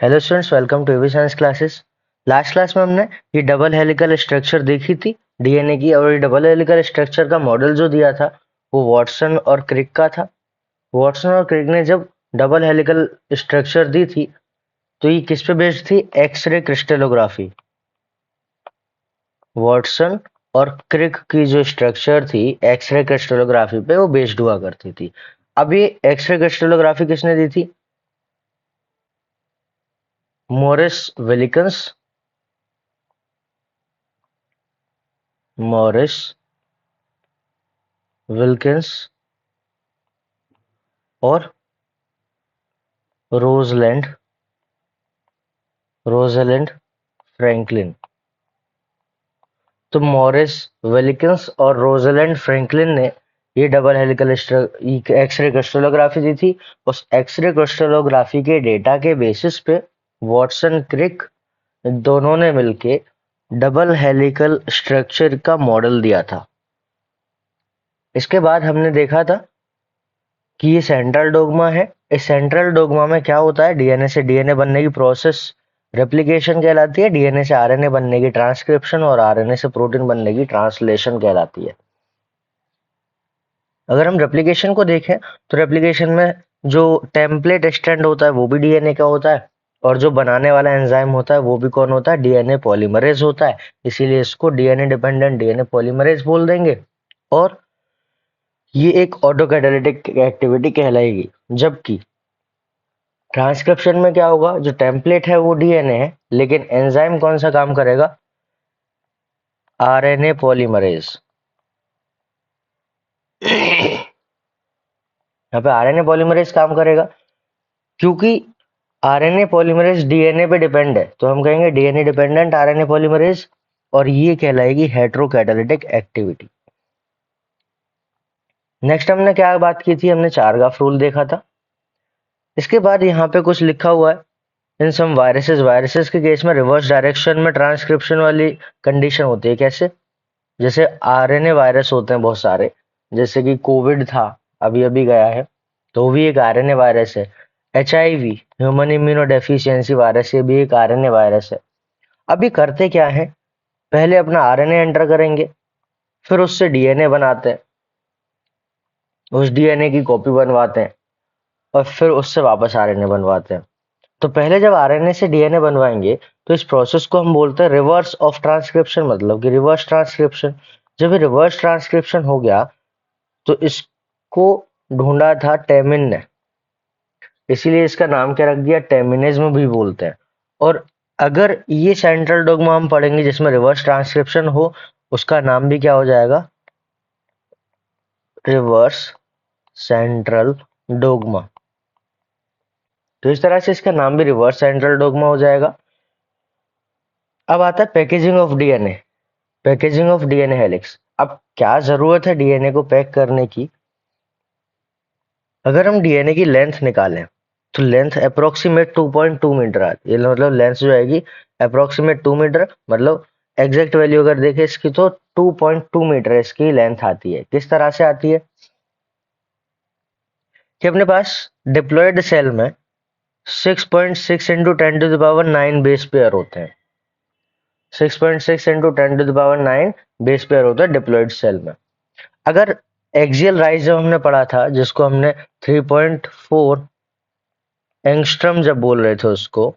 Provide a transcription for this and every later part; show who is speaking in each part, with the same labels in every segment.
Speaker 1: Hello students, welcome to AV science classes. Last class में हमने ये डबल हेलिकल स्ट्रक्चर देखी थी डीएनए की, और ये डबल हेलिकल स्ट्रक्चर का मॉडल जो दिया था वो वॉटसन और क्रिक का था। वॉटसन और क्रिक ने जब डबल हेलिकल स्ट्रक्चर दी थी तो ये किस पे बेस्ड थी? X ray crystallography. वॉटसन और क्रिक की जो स्ट्रक्चर थी एक्सरे क्रिस्टलोग्राफी पे वो बेस्ड हुआ करती थी। अब ये एक्सरे क्रिस्टलोग्राफी किसने दी थी? मॉरिस विलिकन्स। मॉरिस विल्किंस और रोजलैंड रोजलिंड फ्रैंकलिन। तो मॉरिस विल्किंस और रोजलिंड फ्रैंकलिन ने ये डबल हेलिकल एक्सरे क्रिस्टलोग्राफी दी थी। उस एक्सरे क्रिस्टलोग्राफी के डेटा के बेसिस पे वॉटसन क्रिक दोनों ने मिलके डबल हेलिकल स्ट्रक्चर का मॉडल दिया था। इसके बाद हमने देखा था कि ये सेंट्रल डोग्मा है। इस सेंट्रल डोग्मा में क्या होता है? डीएनए से डीएनए बनने की प्रोसेस रेप्लिकेशन कहलाती है, डीएनए से आरएनए बनने की ट्रांसक्रिप्शन और आरएनए से प्रोटीन बनने की ट्रांसलेशन कहलाती है। अगर हम रेप्लिकेशन को देखें तो रेप्लिकेशन में जो टेम्पलेट स्ट्रैंड होता है वो भी डीएनए का होता है, और जो बनाने वाला एंजाइम होता है वो भी कौन होता है? डीएनए पॉलीमरेज होता है। इसीलिए इसको डीएनए डिपेंडेंट डीएनए पॉलीमरेज बोल देंगे। और ये एक ऑटोकैटालिटिक एक्टिविटी कहलाएगी। जबकि ट्रांसक्रिप्शन में क्या होगा? जो टेम्पलेट है वो डीएनए है, लेकिन एंजाइम कौन सा काम करेगा? RNA polymerase. यहाँ पे आरएनए पॉलीमरेज काम करेगा क्योंकि आरएनए पॉलीमरेज डीएनए पे डिपेंड है, तो हम कहेंगे डीएनए डिपेंडेंट आरएनए पॉलीमरेज, और ये कहलाएगी हेटेरोकैटालिटिक एक्टिविटी। नेक्स्ट हमने क्या बात की थी? हमने चारगाफ रूल देखा था। इसके बाद यहाँ पे कुछ लिखा हुआ है, इन सम वायरसेस वायरसेस के केस में रिवर्स डायरेक्शन में ट्रांसक्रिप्शन वाली कंडीशन होती है। कैसे? जैसे आरएनए वायरस होते हैं बहुत सारे, जैसे कि कोविड था, अभी अभी गया है, तो वो भी एक आरएनए वायरस है। HIV, human immuno deficiency virus, ये भी एक आरएनए वायरस है। अभी करते क्या है? पहले अपना आरएनए एंटर करेंगे, फिर उससे डीएनए बनाते हैं, उस डीएनए की कॉपी बनवाते हैं, और फिर उससे वापस आरएनए बनवाते हैं। तो पहले जब आरएनए से डीएनए बनवाएंगे तो इस प्रोसेस को हम बोलते हैं रिवर्स ऑफ ट्रांसक्रिप्शन, मतलब कि रिवर्स ट्रांसक्रिप्शन। जब ये रिवर्स ट्रांसक्रिप्शन हो गया तो इसको ढूंढा था टेमिन ने, इसीलिए इसका नाम क्या रख दिया? टेमिनिज्म भी बोलते हैं। और अगर ये सेंट्रल डोग्मा हम पढ़ेंगे जिसमें रिवर्स ट्रांसक्रिप्शन हो, उसका नाम भी क्या हो जाएगा? Reverse central dogma. तो इस तरह से इसका नाम भी रिवर्स सेंट्रल डोग्मा हो जाएगा। अब आता है packaging of DNA. Packaging of DNA helix. अब क्या जरूरत है डीएनए को पैक करने की? अगर हम डीएनए की लेंथ निकालें तो लेंथ अप्रोक्सीमेट 2.2 मीटर आती है। मतलब लेंथ जो आएगी अप्रोक्सीमेट 2 मीटर, मतलब एग्जैक्ट वैल्यू अगर देखें इसकी तो 2.2 मीटर इसकी लेंथ आती है। किस तरह से आती है? कि अपने पास डिप्लॉयड सेल में 6.6 इंटू 10⁹ बेस पेयर होते हैं। 6.6 इंटू 10⁹ बेस पेयर होता है डिप्लॉयड सेल में। अगर एक्सियल राइज जब हमने पढ़ा था, जिसको हमने 3.4 एंगस्ट्रम जब बोल रहे थे उसको,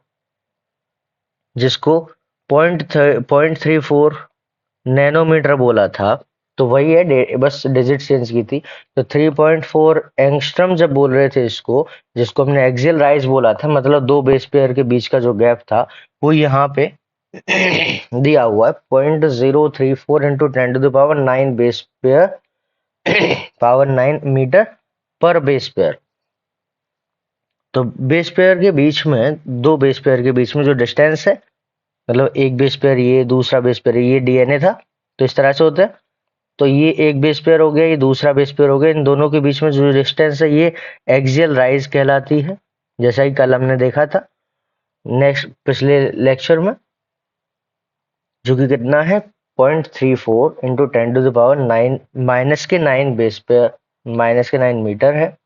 Speaker 1: जिसको 0.34 नैनोमीटर बोला था, तो वही है, बस डिजिट चेंज की थी। तो 3.4 एंगस्ट्रम जब बोल रहे थे इसको, जिसको हमने एक्सियल राइज बोला था, मतलब दो बेस पेयर के बीच का जो गैप था, वो यहाँ पे दिया हुआ है 0.034 into 10⁹ base pair power 9 metre पर बेस पेयर। तो बेस पेयर के बीच में, दो बेस पेयर के बीच में जो डिस्टेंस है, मतलब एक बेस पेयर ये, दूसरा बेस पेयर ये डीएनए था, तो इस तरह से होता है। तो ये एक बेस पेयर हो गया, ये दूसरा बेस पेयर हो गया, इन दोनों के बीच में जो डिस्टेंस है ये एक्सियल राइज कहलाती है, जैसा कि कल हमने देखा था नेक्स्ट पिछले लेक्चर में, जो कि कितना है 0.34 इंटू 10⁹ माइनस के 9 बेस पेयर, माइनस के 9 मीटर है।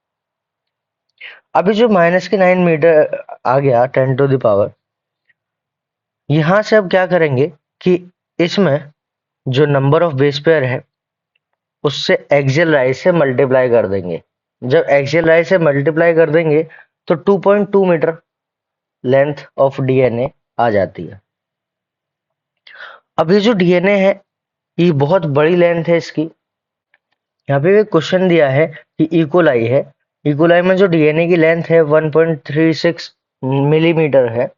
Speaker 1: अभी जो -9 मीटर आ गया 10⁻, यहां से अब क्या करेंगे कि इसमें जो नंबर ऑफ बेस पेयर है उससे एक्सियल राइज से मल्टीप्लाई कर देंगे। जब एक्सियल राइज से मल्टीप्लाई कर देंगे तो 2.2 मीटर लेंथ ऑफ डीएनए आ जाती है। अब ये जो डीएनए है ये बहुत बड़ी लेंथ है इसकी। यहाँ पे एक क्वेश्चन दिया है कि इकोलाई है, इकोलाई में जो डीएनए की लेंथ है 1.36 मिलीमीटर है।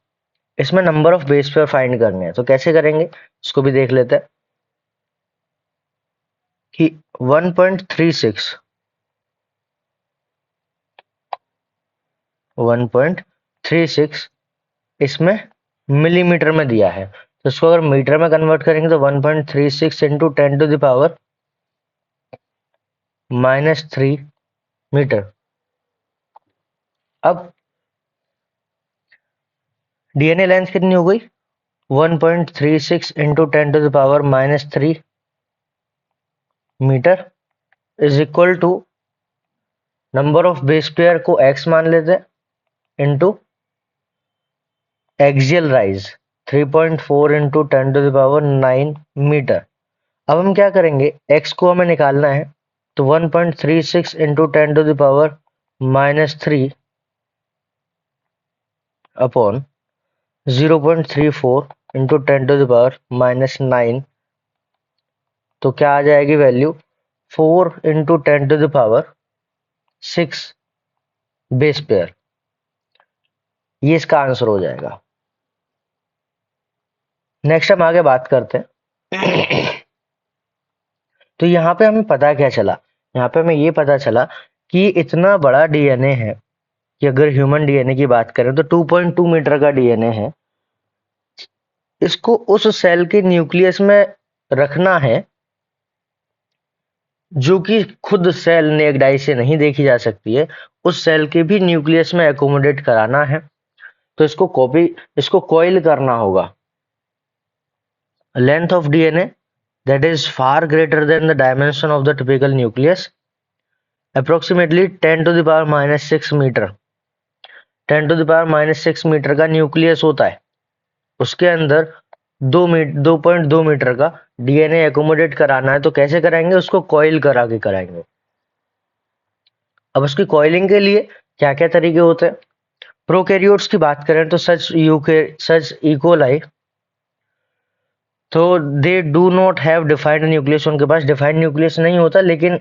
Speaker 1: इसमें number of base pair find करने हैं, तो कैसे करेंगे इसको भी देख लेते हैं कि 1.36 इसमें मिलीमीटर में दिया है, तो इसको अगर मीटर में कन्वर्ट करेंगे तो 1.36 इंटू 10⁻³ मीटर। अब डीएनए लेंथ कितनी हो गई 1.36 into 10⁻³ metre is equal to number of base pair को x मान लेते हैं into axial rise 3.4 into 10⁻9 metre. अब हम क्या करेंगे, x को हमें निकालना है तो 1.36 इंटू 10⁻³ अपॉन 0.34 इंटू 10⁻9, तो क्या आ जाएगी वैल्यू 4 इंटू 10⁻6 बेस पेयर। ये इसका आंसर हो जाएगा। नेक्स्ट हम आगे बात करते हैं। तो यहाँ पे हमें पता क्या चला, यहाँ पे हमें ये पता चला कि इतना बड़ा डीएनए है कि अगर ह्यूमन डीएनए की बात करें तो 2.2 मीटर का डीएनए है। इसको उस सेल के न्यूक्लियस में रखना है जो कि खुद सेल नेक्ड आई से नहीं देखी जा सकती है, उस सेल के भी न्यूक्लियस में एकोमोडेट कराना है, तो इसको कॉइल करना होगा। Length of DNA that is far greater than the dimension of the typical nucleus, approximately 10⁻⁻6 metre. 10⁻⁻6 metre का न्यूक्लियस होता है, उसके अंदर 2.2 मीटर का डीएनए एकोमोडेट कराना है, तो कैसे कराएंगे, उसको कॉइल करा के कराएंगे। अब उसकी कॉइलिंग के लिए क्या क्या तरीके होते हैं। प्रोकैरियोट्स की बात करें तो सच इकोलाई, तो they do not have defined nucleus, उनके पास डिफाइंड न्यूक्लियस नहीं होता, लेकिन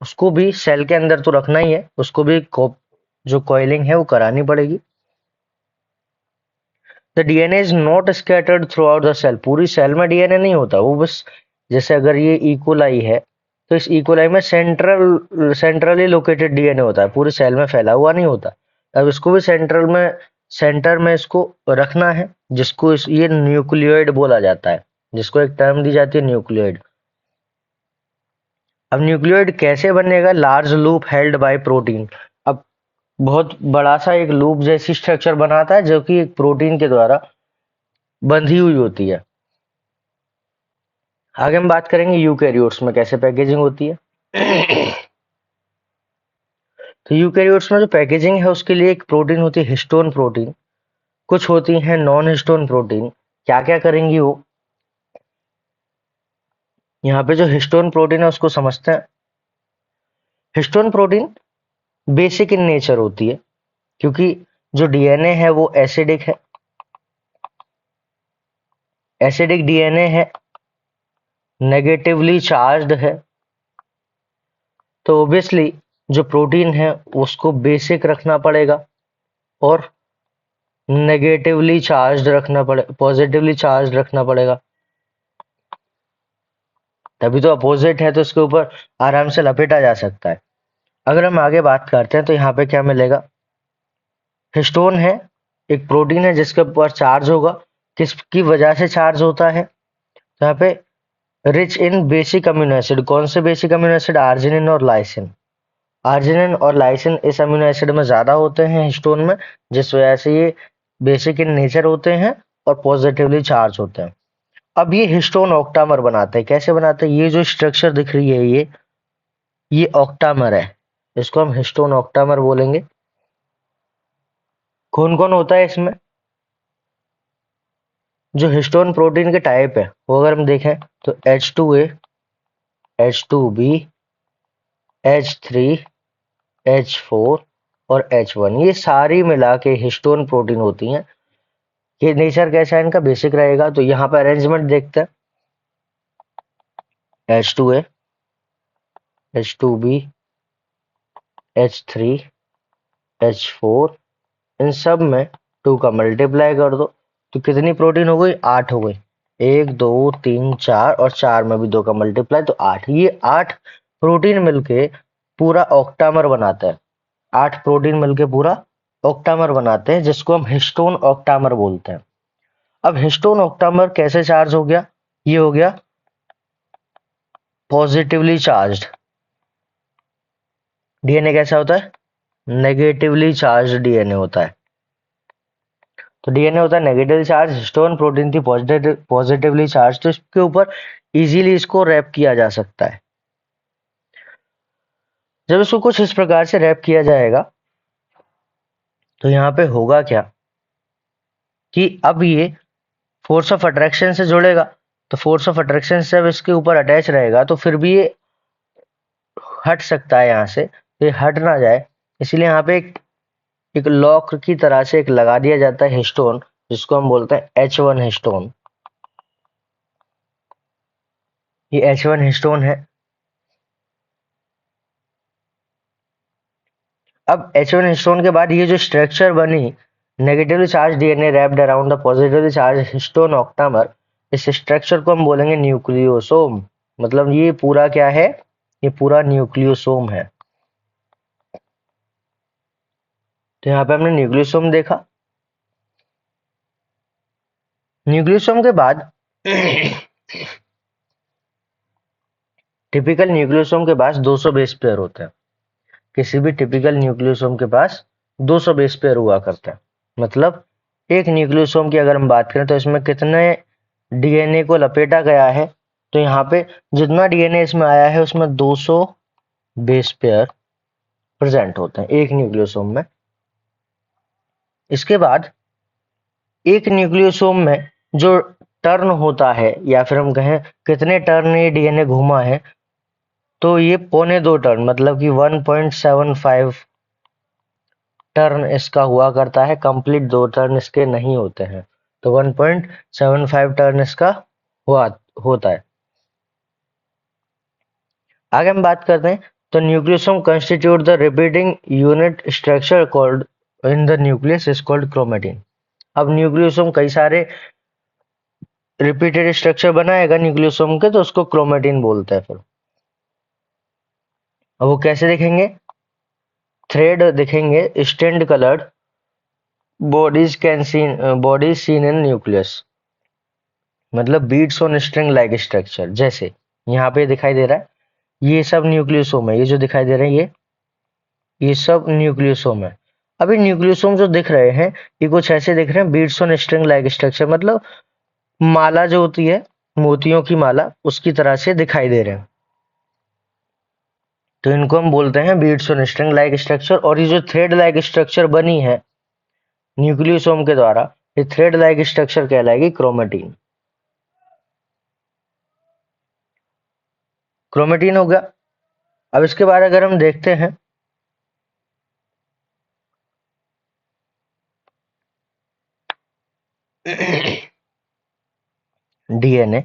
Speaker 1: उसको भी सेल के अंदर तो रखना ही है, उसको भी जो कॉइलिंग है वो करानी पड़ेगी। The DNA is not scattered throughout the cell, पूरी सेल में डीएनए नहीं होता, वो बस जैसे अगर ये इकोलाई है तो इस इकोलाई में सेंट्रली लोकेटेड डीएनए होता है, पूरी सेल में फैला हुआ नहीं होता। अब इसको भी सेंटर में इसको रखना है, जिसको ये न्यूक्लियोइड बोला जाता है, जिसको एक टर्म दी जाती है न्यूक्लियोइड। अब न्यूक्लियोइड कैसे बनेगा, large loop held by protein. अब बहुत बड़ा सा एक लूप जैसी स्ट्रक्चर बनाता है जो कि एक प्रोटीन के द्वारा बंधी हुई होती है। आगे हम बात करेंगे यूकैरियोट्स में कैसे पैकेजिंग होती है। तो यूकैरियोट्स में जो पैकेजिंग है उसके लिए एक प्रोटीन होती है हिस्टोन प्रोटीन, कुछ होती हैं नॉन हिस्टोन प्रोटीन। क्या क्या करेंगी वो, यहाँ पे जो हिस्टोन प्रोटीन है उसको समझते हैं। Histone protein basic in nature होती है, क्योंकि जो डीएनए है वो एसिडिक है, एसिडिक डीएनए है, नेगेटिवली चार्ज्ड है, तो ऑब्वियसली जो प्रोटीन है उसको बेसिक रखना पड़ेगा और नेगेटिवली चार्ज रखना पड़ेगा, पॉजिटिवली चार्ज रखना पड़ेगा, तभी तो अपोजिट है तो इसके ऊपर आराम से लपेटा जा सकता है। अगर हम आगे बात करते हैं तो यहाँ पे क्या मिलेगा, हिस्टोन है एक प्रोटीन है जिसके ऊपर चार्ज होगा, किसकी वजह से चार्ज होता है, तो यहाँ पे rich in basic amino acid. कौन से बेसिक अमीनो एसिड, आर्जिनिन और लाइसिन। आर्जिनिन और लाइसिन इस अमीनो एसिड में ज्यादा होते हैं हिस्टोन में, जिस वजह से ये बेसिक इन नेचर होते हैं और पॉजिटिवली चार्ज होते हैं। अब ये हिस्टोन ऑक्टामर बनाते हैं, कैसे बनाते हैं, ये जो स्ट्रक्चर दिख रही है ये ऑक्टामर है, इसको हम हिस्टोन ऑक्टामर बोलेंगे। कौन कौन होता है इसमें? जो हिस्टोन प्रोटीन के टाइप है वो अगर हम देखें तो H2A, H2B, H3, H4 और H1, ये सारी मिला के हिस्टोन प्रोटीन होती हैं। ये नेचर कैसा है इनका, बेसिक रहेगा। तो यहाँ पे अरेंजमेंट देखते हैं। H2A, H2B, H3, H4, इन सब में 2 का मल्टीप्लाई कर दो तो कितनी प्रोटीन हो गई? 8 हो गई। 1 2 3 4 और 4 में भी 2 का मल्टीप्लाई तो 8। ये 8 प्रोटीन मिलके पूरा ऑक्टामर बनाते हैं। 8 प्रोटीन मिलके पूरा ऑक्टामर बनाते हैं, जिसको हम हिस्टोन ऑक्टामर बोलते हैं। अब हिस्टोन ऑक्टामर कैसे चार्ज हो गया? ये हो गया पॉजिटिवली चार्ज्ड। डीएनए कैसा होता है? नेगेटिवली चार्ज डीएनए होता है। तो डीएनए होता है नेगेटिवली चार्ज, हिस्टोन प्रोटीन थी पॉजिटिवली चार्ज, तो इसके ऊपर इजीली इसको रैप किया जा सकता है। जब इसको कुछ इस प्रकार से रैप किया जाएगा तो यहाँ पे होगा क्या कि अब ये फोर्स ऑफ अट्रैक्शन से जुड़ेगा। तो फोर्स ऑफ अट्रैक्शन से जब इसके ऊपर अटैच रहेगा तो फिर भी ये हट सकता है यहाँ से, तो ये हट ना जाए इसलिए यहाँ पे एक लॉक की तरह से एक लगा दिया जाता है हिस्टोन, जिसको हम बोलते हैं H1 हिस्टोन। ये H1 हिस्टोन है। अब H1 हिस्टोन के बाद ये जो स्ट्रक्चर बनी, negatively charge DNA wrapped around the positively charge histone octamer, इस स्ट्रक्चर को हम बोलेंगे न्यूक्लियोसोम। मतलब ये पूरा क्या है? ये पूरा न्यूक्लियोसोम है। तो यहाँ पे हमने न्यूक्लियोसोम देखा। न्यूक्लियोसोम के बाद टिपिकल न्यूक्लियोसोम के पास 200 बेस पेयर होते हैं। किसी भी टिपिकल न्यूक्लियोसोम के पास 200 बेस पेयर हुआ करता है। मतलब एक न्यूक्लियोसोम की अगर हम बात करें तो इसमें कितने डीएनए को लपेटा गया है, तो यहाँ पे जितना डीएनए इसमें आया है उसमें 200 बेस पेयर प्रेजेंट होते हैं एक न्यूक्लियोसोम में। इसके बाद एक न्यूक्लियोसोम में जो टर्न होता है, या फिर हम कहें कितने टर्न ये डीएनए घूमा है, तो ये 1.25 टर्न, मतलब कि 1.75 टर्न इसका हुआ करता है। कंप्लीट 2 टर्न इसके नहीं होते हैं, तो 1.75 टर्न इसका हुआ होता है। आगे हम बात करते हैं तो nucleosome constitute the repeating unit structure called in the nucleus is called chromatin. अब न्यूक्लियोसोम कई सारे रिपीटेड स्ट्रक्चर बनाएगा न्यूक्लियोसोम के, तो उसको क्रोमेटिन बोलते हैं। फिर अब वो कैसे दिखेंगे? थ्रेड दिखेंगे stained coloured, bodies seen in nucleus, मतलब beads on string like structure. जैसे यहाँ पे दिखाई दे रहा है, ये सब न्यूक्लियोसोम है। ये जो दिखाई दे रहे हैं ये सब न्यूक्लियोसोम है। अभी न्यूक्लियोसोम जो दिख रहे हैं ये कुछ ऐसे दिख रहे हैं, beads on string like structure, मतलब माला जो होती है, मोतियों की माला, उसकी तरह से दिखाई दे रहे हैं। तो इनको हम बोलते हैं beads on string like structure. और ये जो थ्रेड लाइक स्ट्रक्चर बनी है न्यूक्लियोसोम के द्वारा, ये थ्रेड लाइक स्ट्रक्चर कहलाएगी क्रोमेटिन। क्रोमेटिन हो गया। अब इसके बाद अगर हम देखते हैं डीएनए,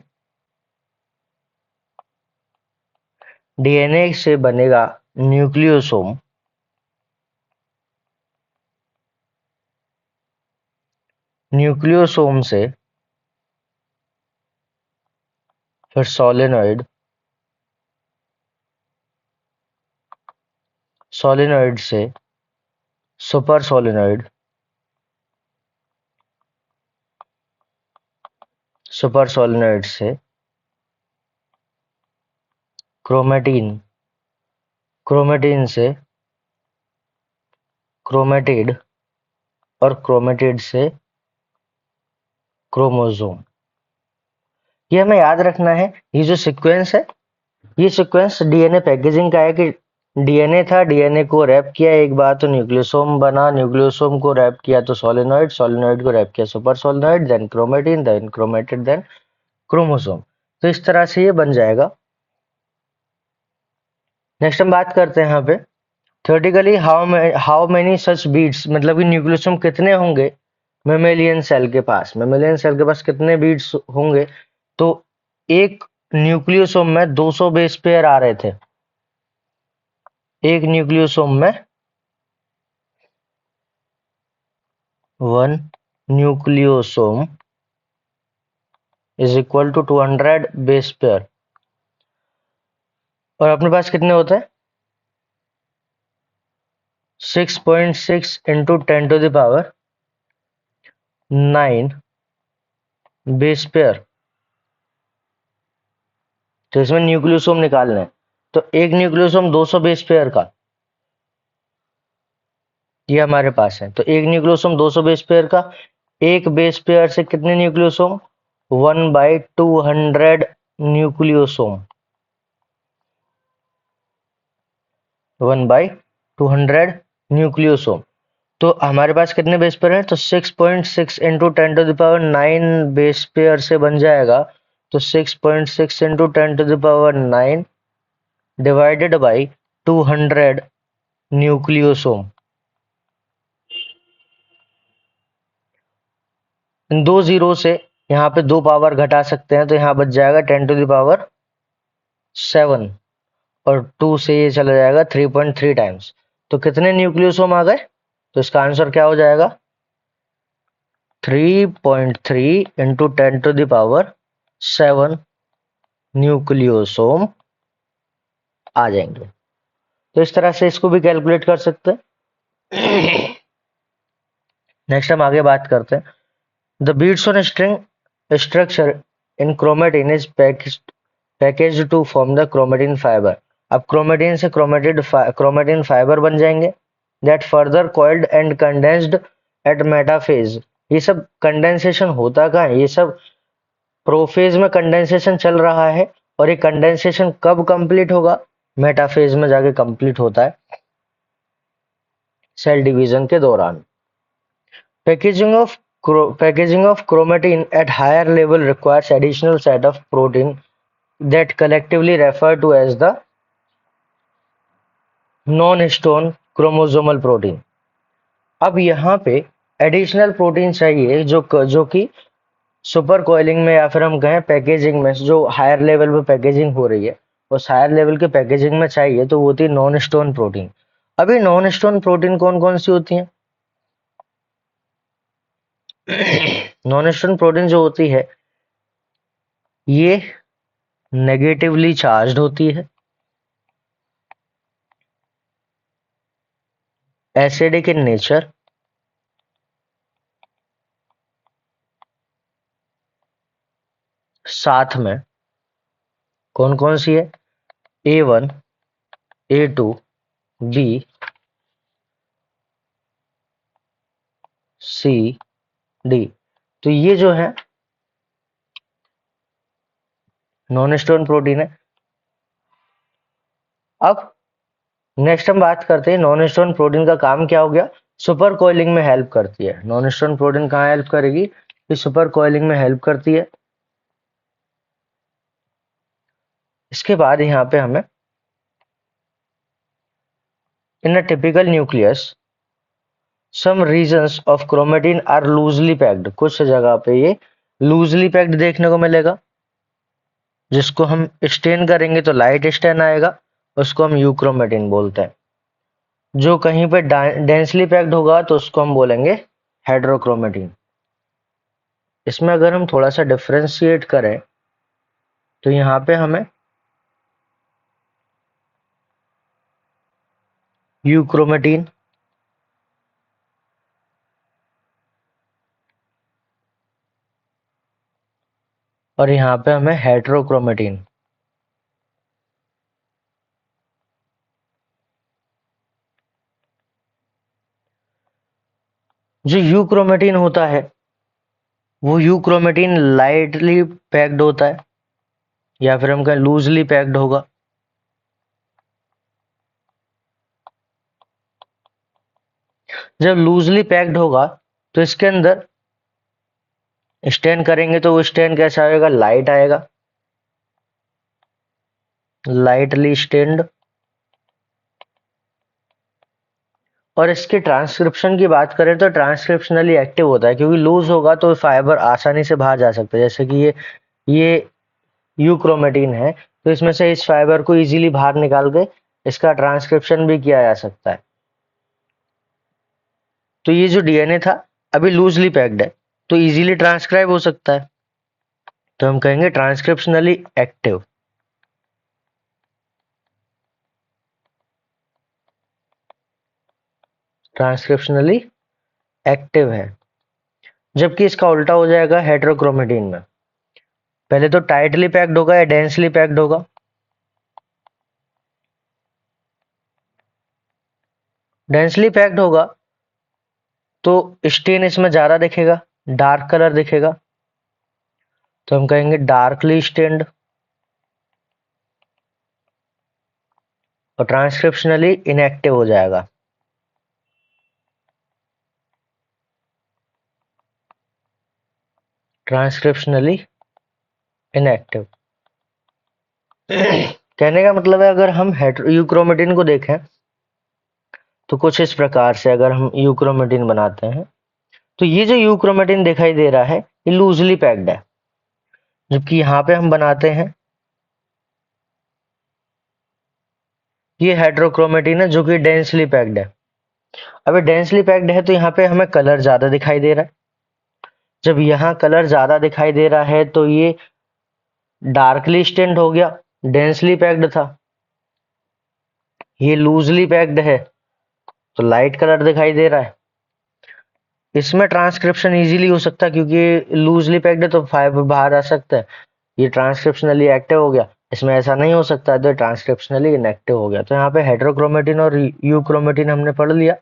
Speaker 1: डीएनए से बनेगा न्यूक्लियोसोम। न्यूक्लियोसोम से फिर सोलेनॉइड, सोलेनॉइड से सुपर सोलेनॉइड, सुपर सोलेनॉइड से क्रोमेटिन, क्रोमेटिन से क्रोमेटिड, और क्रोमेटिड से क्रोमोसोम। ये हमें याद रखना है। ये जो सीक्वेंस है, ये सीक्वेंस डीएनए पैकेजिंग का है कि डीएनए था, डीएनए को रैप किया एक बार तो न्यूक्लियोसोम बना, न्यूक्लियोसोम को रैप किया तो सोलेनॉइड, सोलेनॉइड को रैप किया super solenoid, then chromatin, then chromatid, then chromosome. तो इस तरह से ये बन जाएगा। नेक्स्ट हम बात करते हैं यहाँ पे theoretically how many such beads, मतलब कि न्यूक्लियोसोम कितने होंगे मेमेलियन सेल के पास, मेमेलियन सेल के पास कितने बीट्स होंगे। तो एक न्यूक्लियोसोम में 200 बेस पेयर आ रहे थे, एक न्यूक्लियोसोम में 1 nucleosome is equal to 200 base pair. और अपने पास कितने होते हैं 6.6 into 10 to the power 9 base pair. तो इसमें न्यूक्लियोसोम निकालना है, तो एक न्यूक्लियोसोम 200 बेस पेयर का ये हमारे पास है। तो एक न्यूक्लियोसोम 200 बेस पेयर का, एक बेस पेयर से कितने न्यूक्लियोसोम 1/200 न्यूक्लियोसोम, 1/200 न्यूक्लियोसोम। तो हमारे पास कितने बेस पेयर हैं, तो 6.6 into 10 to the power 9 base pair से बन जाएगा। तो 6.6 into 10 to the power 9 divided by 200 nucleosome. इन दो जीरो से यहाँ पे 2 पावर घटा सकते हैं, तो यहाँ बच जाएगा 10 टू द पावर 7 और 2 से ये चला जाएगा 3.3 टाइम्स। तो कितने न्यूक्लियोसोम आ गए, तो इसका आंसर क्या हो जाएगा 3.3 into 10 to the power 7 nucleosome आ जाएंगे। तो इस तरह से इसको भी कैलकुलेट कर सकते हैं। नेक्स्ट हम आगे बात करते हैं the beads on string structure in chromatin is packaged to form the chromatin fibre. अब क्रोमेटिन से क्रोमेटिन फाइबर बन जाएंगे that further coiled and condensed at metaphase. ये सब कंडेंसेशन होता कहाँ है, ये सब प्रोफेज में कंडेंसेशन चल रहा है, और ये कंडेंसेशन कब कंप्लीट होगा, मेटाफेज में जाके कंप्लीट होता है सेल डिवीजन के दौरान। Packaging of chromatin at higher level requires additional set of protein that collectively referred to as the non-histone chromosomal protein। अब यहाँ पे एडिशनल प्रोटीन चाहिए जो कि सुपर कॉइलिंग में या फिर हम कहें पैकेजिंग में, जो हायर लेवल पे पैकेजिंग हो रही है उस हायर लेवल के पैकेजिंग में चाहिए, तो वो होती है नॉन स्टोन प्रोटीन। अभी नॉन स्टोन प्रोटीन कौन कौन सी होती हैं। नॉन स्टोन प्रोटीन जो होती है ये नेगेटिवली चार्ज्ड होती है, एसिडिक इन नेचर, साथ में कौन कौन सी है A1 A2 B C D। तो ये जो है नॉन स्टोन प्रोटीन है। अब नेक्स्ट हम बात करते हैं नॉन स्टोन प्रोटीन का काम क्या हो गया, सुपर कॉइलिंग में हेल्प करती है। नॉन स्टोन प्रोटीन कहाँ हेल्प करेगी, ये सुपर कॉइलिंग में हेल्प करती है। इसके बाद यहाँ पे हमें in a typical nucleus some regions of chromatin are loosely packed, कुछ जगह पे ये लूजली पैक्ड देखने को मिलेगा, जिसको हम स्टेन करेंगे तो लाइट स्टेन आएगा, उसको हम यूक्रोमेटिन बोलते हैं। जो कहीं पे डेंसली पैक्ड होगा तो उसको हम बोलेंगे हेड्रोक्रोमेटिन। इसमें अगर हम थोड़ा सा डिफ्रेंशिएट करें तो यहाँ पे हमें यूक्रोमेटिन और यहाँ पे हमें हेट्रोक्रोमेटिन। जो यूक्रोमेटिन होता है वो यूक्रोमेटिन लाइटली पैक्ड होता है, या फिर हम कहें लूजली पैक्ड होगा। जब लूजली पैक्ड होगा तो इसके अंदर स्टेन करेंगे तो वो स्टेन कैसा आएगा, लाइट आएगा, लाइटली स्टेन्ड। और इसके ट्रांसक्रिप्शन की बात करें तो ट्रांसक्रिप्शनली एक्टिव होता है, क्योंकि लूज होगा तो फाइबर आसानी से बाहर जा सकता है। जैसे कि ये यूक्रोमेटिन है, तो इसमें से इस फाइबर को इजीली बाहर निकाल के इसका ट्रांसक्रिप्शन भी किया जा सकता है। तो ये जो डीएनए था अभी लूजली पैक्ड है तो इजीली ट्रांसक्राइब हो सकता है, तो हम कहेंगे ट्रांसक्रिप्शनली एक्टिव। ट्रांसक्रिप्शनली एक्टिव है। जबकि इसका उल्टा हो जाएगा हेटेरोक्रोमेटिन में। पहले तो टाइटली पैक्ड होगा या डेंसली पैक्ड होगा। डेंसली पैक्ड होगा तो स्टेन इसमें ज्यादा दिखेगा, डार्क कलर दिखेगा, तो हम कहेंगे डार्कली स्टेन्ड। और ट्रांसक्रिप्शनली इनएक्टिव हो जाएगा। Transcriptionally inactive. कहने का मतलब है अगर हम यूक्रोमेटिन को देखें तो कुछ इस प्रकार से अगर हम यूक्रोमेटिन बनाते हैं तो ये जो यूक्रोमेटिन दिखाई दे रहा है ये लूजली पैक्ड है, जबकि यहाँ पे हम बनाते हैं ये हेटेरोक्रोमेटिन है जो कि डेंसली पैक्ड है। अभी डेंसली पैक्ड है तो यहाँ पे हमें कलर ज्यादा दिखाई दे रहा है। जब यहाँ कलर ज्यादा दिखाई दे रहा है तो ये डार्कली स्टेन्ड हो गया, डेंसली पैक्ड था। ये लूजली पैक्ड है तो लाइट कलर दिखाई दे रहा है। इसमें ट्रांसक्रिप्शन इजीली हो सकता है क्योंकि लूजली पैक्ड है तो फाइबर बाहर आ सकता है। ये ट्रांसक्रिप्शनली एक्टिव हो गया, इसमें ऐसा नहीं हो सकता तो ट्रांसक्रिप्शनली इनएक्टिव हो गया। तो यहाँ पे हेटेरोक्रोमेटिन और यूक्रोमेटिन हमने पढ़ लिया।